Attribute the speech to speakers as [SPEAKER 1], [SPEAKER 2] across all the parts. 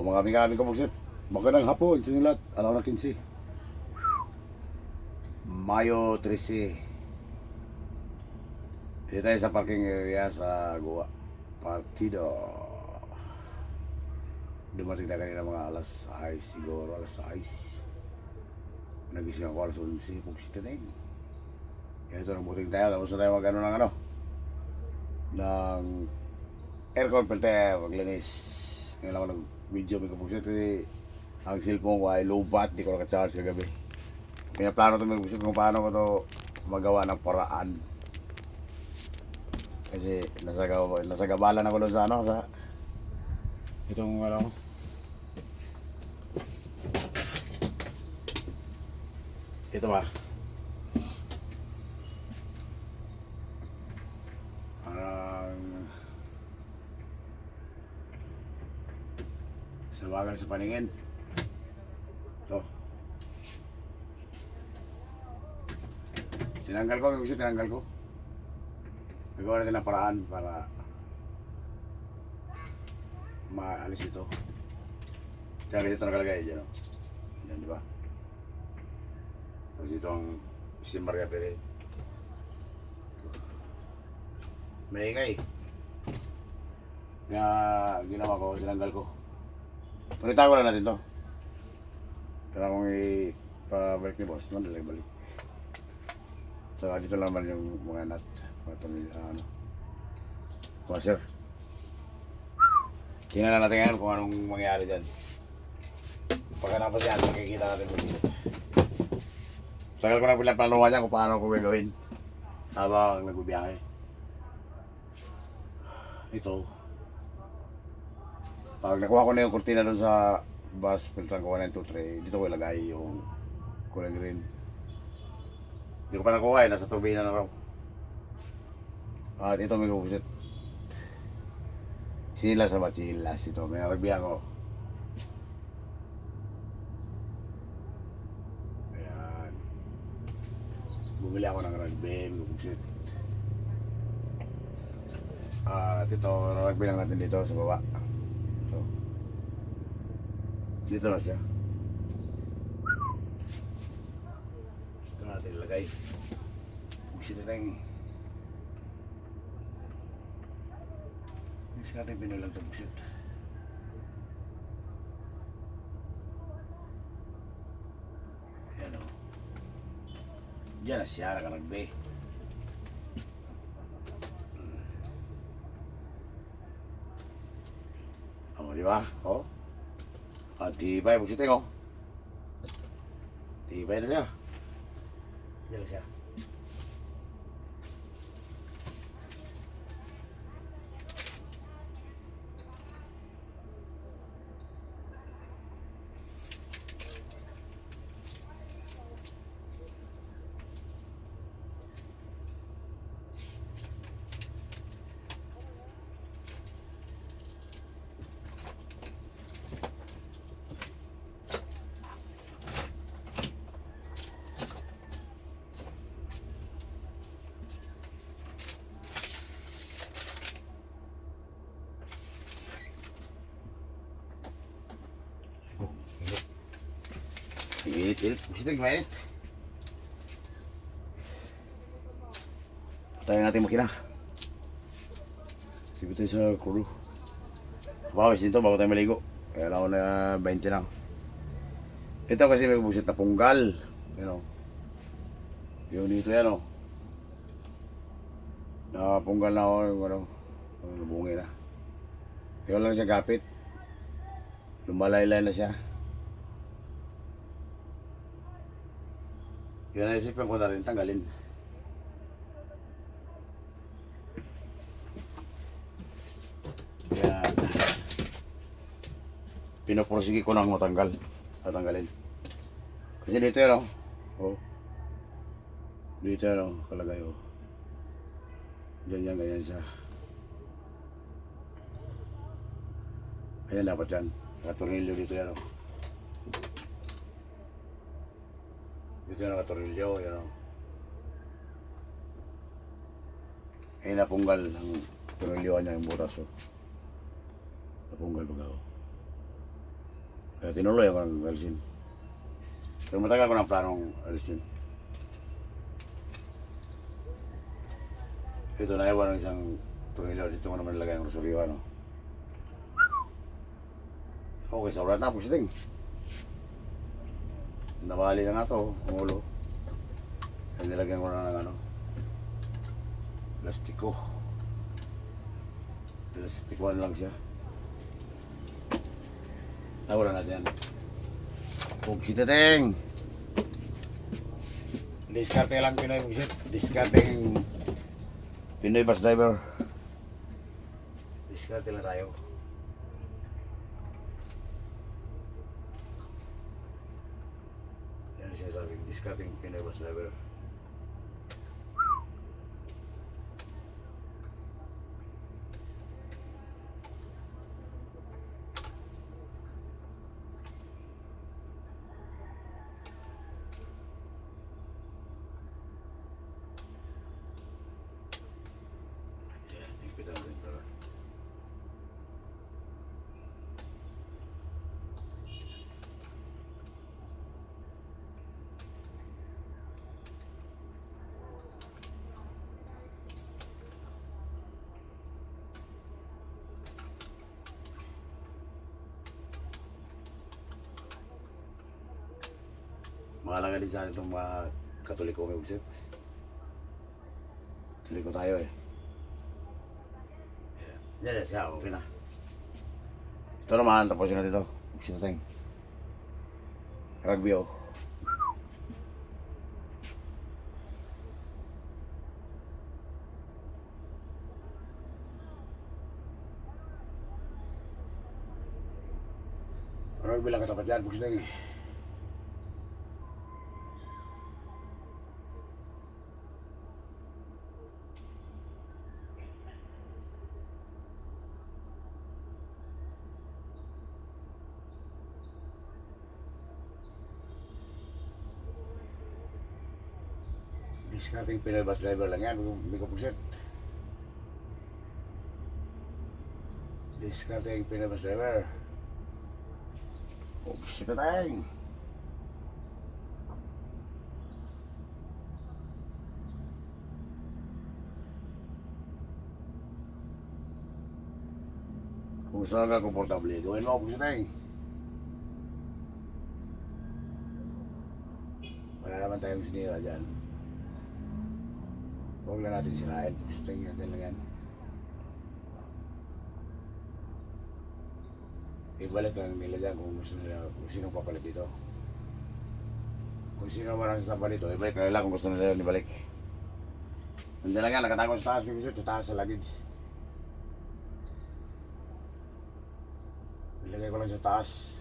[SPEAKER 1] mga kami kabugsit. Magandang hapon sa inyo lahat. Alaw na 15. Mayo 13. Dito tayo sa parking area sa Goa. Partido. Dumating na kanina mga alas 6 siguro, alas 6. Nagising ako alas 11. Pugsit na yun. Kaya ito nagbuting tayo. Tapos na tayo mag-ano ng ano. Ng aircon filter. Maglinis. Ngayon ako nag-video may kapugsit kasi ang cellphone ko ay low bat, di ko naka-charge kagabi. Kaya plano ito may kapugsit kung paano ko ito magawa ng paraan. Kasi nasagabalan ako doon sa ano, sa itong ano, ito ba? Sawagan sa paningin. So, tinanggal ko, gusto tinanggal ko. Nagawa natin ng paraan para maalis ito. Kaya dito nakalagay dyan, no? Yan, di ba? Tapos dito ang si Maria Pere. Maingay. Kaya ginawa ko, tinanggal ko. Palitan ko lang natin to. Pero kung i-pabalik ni boss, naman balik. So dito lang naman yung mga nut, mga pamilya, ano, washer. Tingnan na natin ngayon kung anong mangyayari dyan. Pagkatapos yan, makikita natin mag-isip. Tagal ko na pinaplanuhan niya kung paano ko gagawin habang nagbibiyahe. Ito, pag nakuha ko na yung kurtina doon sa bus, filtran ko 1, 2, 3, dito ko ilagay yung kulay green. Hindi ko pa nakuha nasa turbina na raw. At ito may kukusit. Silas na ba? Silas ito. May naragbihan ko. Ayan. Bumili ako ng rugby, may kukusit. At ito, rugby lang natin dito sa baba. So, dito na siya. Ito natin ilagay. Buksin na lang eh. Next natin pinulang ito buksin. Ayan o. Diyan na siya, nakalagbe. O, di ba? O. At tibay, buksit o. Tibay na siya. Diyan na siya. Init-init, buksit na mainit. Tayo natin makina. Sige tayo sa kuro. Pawis dito bago tayo maligo. Kaya lang ako na 20 lang. Ito kasi may buksit na punggal. You know. Yung dito yan o. Nakapunggal na ako yung ano. Nabungi na. Kaya lang siya kapit. Lumalaylay na siya. Kaya naisipan ko na rin tanggalin. Kaya pinoporsige ko nang matanggal. Tatanggalin. Kasi dito yan o. Dito yan o. Kalagay o. Diyan ganyan siya. Ayan dapat yan. Nakatornilyo dito yan o. Dito yung nakatorilyo, yan o. Eh napunggal ang torilyoan niya yung butas o. Napunggal baga o. Kaya tinuloy ako ng alisin. Pero matagal ko ng planong alisin. Ito na iwan ng isang tornilyo. Dito ko naman nilagay ang rosaryo, ano. Okay, sa ulat na po siting. Nabali na nga ito, ang ulo. Kaya nilagyan ko na ng ano, plastiko. Plastikuan lang siya. Tawaran natin yan. Pugsitating! Diskarte lang Pinoy Pugsit. Diskarting Pinoy bus driver. Diskarte lang tayo. Yan siya sabi, diskarting Pinoy bus driver. Yan, ipitan din pala. Mahalaga din sa atin itong mga Katoliko may Pugsit. Katoliko tayo eh. Yan siya, okay na. Ito naman, tapusin natin ito. Pugsitateng. Rugby oh. Rugby lang katapat yan, Pugsitateng eh. Discarding Pinoy bus driver lang yan, hindi ko Pugsit. Discarding Pinoy bus driver. Pugsitateng. Kung saan ka komportable, gawin mo Pugsitateng. Wala naman tayong sinira dyan. Huwag na natin sirain. Pugsitateng natin lang yan. Ibalik lang nila dyan kung gusto nila, kung sino papalit dito. Kung sino man ang sasama dito, ibalik na nila kung gusto nila yun ibalik. Nandiyan lang yan, nakatago sa taas, Pugsit, sa taas sa luggage. Ilagay ko lang sa taas.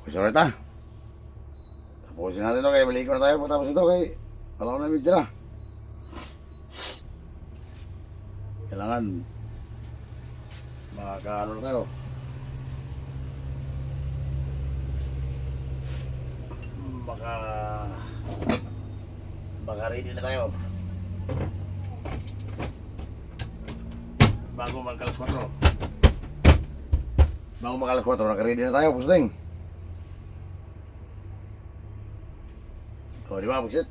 [SPEAKER 1] Okay, sorry ta. Tapusin natin ito, kaya maligo na tayo pagtapos ito, kaya wala ko na video na. Kailangan makakaano na tayo. Baka ready na tayo. Bago mag-alas 4. Bago mag-alas 4, naka-ready na tayo, Pugsitateng. O, di ba, Pugsit?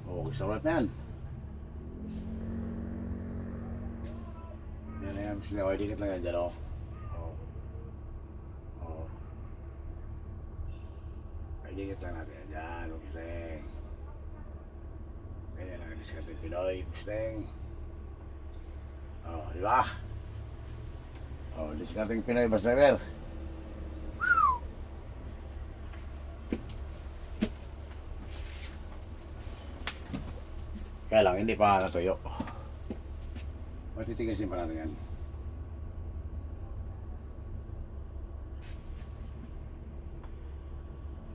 [SPEAKER 1] Okay, salat na yan. Yan na yan, Pugsitateng. Dikit lang yan dyan, o. Dikit lang natin yan dyan, Pugsitateng. Ganyan lang ang discarding Pinoy, Pugsitateng. O, di ba? O, discarding Pinoy bus driver. Kaya lang, hindi pa natuyo. Matitigasin pa natin yan.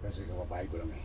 [SPEAKER 1] Kasi kapapahid ko lang eh.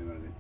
[SPEAKER 1] Sabi mo natin.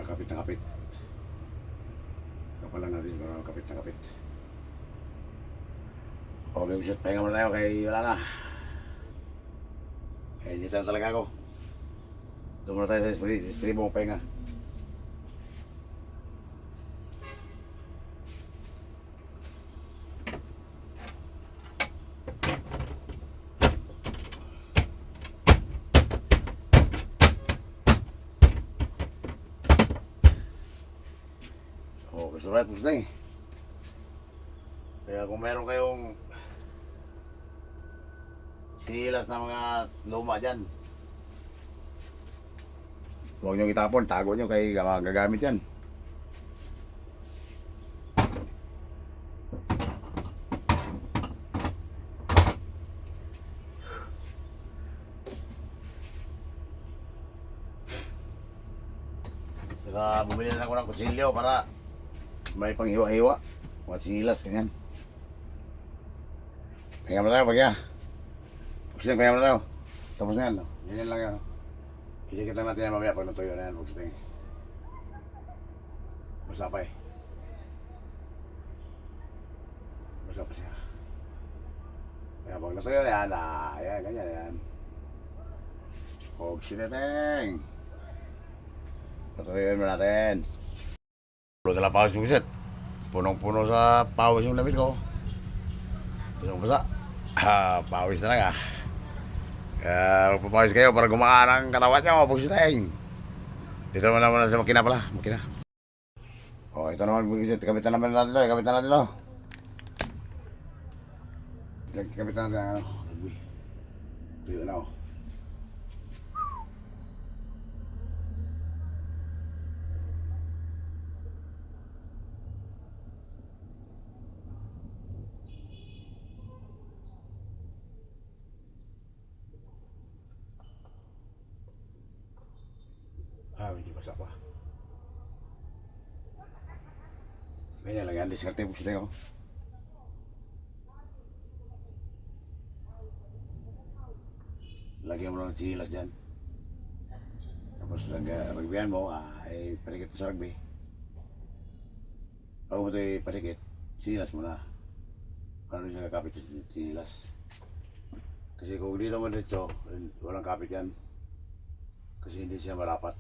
[SPEAKER 1] Kapit na kapit. Kapalan natin para kapit na kapit. Okay, usit. Pahinga muna tayo kay wala na. Eh, dito na talaga ako. Doon muna tayo sa stream mo pahinga. Okay, so right, gusto na eh. Kaya kung meron kayong silas na mga luma dyan, huwag nyo itapon, tago nyo kay gagamit yan. Saka bumili na ako ng kutsilyo para may panghiwa-hiwa. Mga silas, ganyan. Pahinga mo tayo, pagya. Pagsiting, pahinga mo tayo. Tapos na yan, no? Ganyan lang yan, no? Hidikit lang natin yan mamaya pag natuyo na yan, pagsiting. Basa pa eh. Basa pa siya. Kaya pag natuyo na yan, ayan, ganyan yan. Pagsiting. Patuyuin mo natin. Pulo na lang pawis mo kisit. Punong-puno sa pawis yung lamit ko. Punong basa. Pawis na lang Kaya magpapawis kayo para gumaan ang katawan nyo. Pagsiting. Dito naman sa makina pala. Makina. O, ito naman kisit. Kapitan naman natin ito. Kapitan natin ito. Kapitan natin ang ano. Dito na o. Hindi basa pa. Ganyan lang yan, diskarte po sila yun. Lagyan mo ng silas dyan. Tapos ragbihan mo, ay panikit mo sa ragbi. Bago mo ito panikit, silas mo na. Paano siya kakapit sa silas? Kasi kung dito mo dito, walang kapit yan. Kasi hindi siya malapat.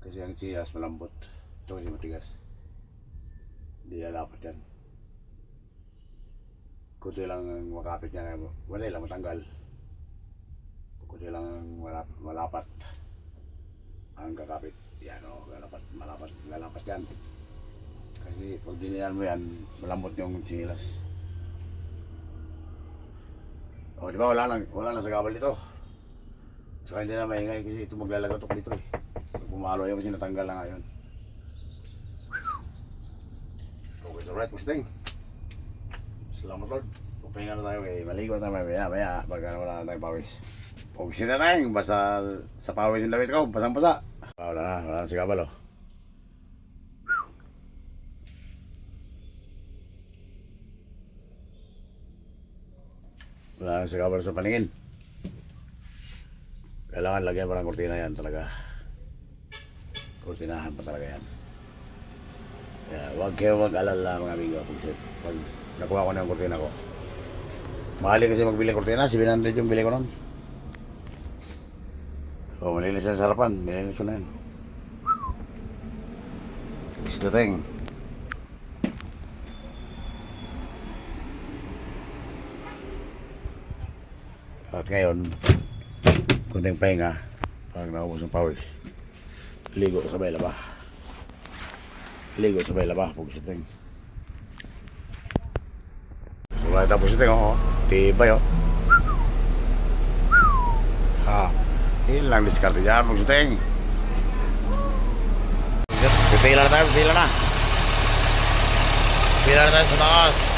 [SPEAKER 1] Kasi ang silas malambot. Ito kasi matigas. Hindi lalapat yan. Kunti lang ang makapit niya. Wala lang matanggal. Kunti lang ang malapat. Ang kakapit. Yan o, lalapat yan. Kasi pag dinihan mo yan, malambot yung silas. O, di ba wala na sa gabal dito. Saka hindi na maingay kasi ito maglalagatok dito eh. Pumalo yan kasi natanggal na ngayon. Okay, so right, Mustang. Salamat Lord. Pupahinga na tayo eh. Maligo na tayo maya. Pagka wala na tayong pawis. Pugsin na tayo. Basa sa pawis yung damit ko. Basang-basa. Wala na si Kabal oh. Wala na si Kabal sa paningin. Kailangan lagyan pa ng kurtina yan talaga. Kurtinahan pa talaga yan. Kaya huwag kayo mag-alala mga amigo. Pag nakuha ko na yung kurtina ko. Mahali kasi magbili ng kurtina. 700 yung bili ko nun. So malinis na sa harapan. Malinis ko na yan. Gusto tayong. At ngayon, kunting pahinga. Pag naubos ng pawis. Ligo sa may laba. Ligo sa may laba. Pagsiting. So, kahit tapos siting, oh. Tibay, oh. Ha. Yun lang diskarte dyan. Pagsiting. Pipila na tayo. Pipila na. Pipila na tayo sa taas.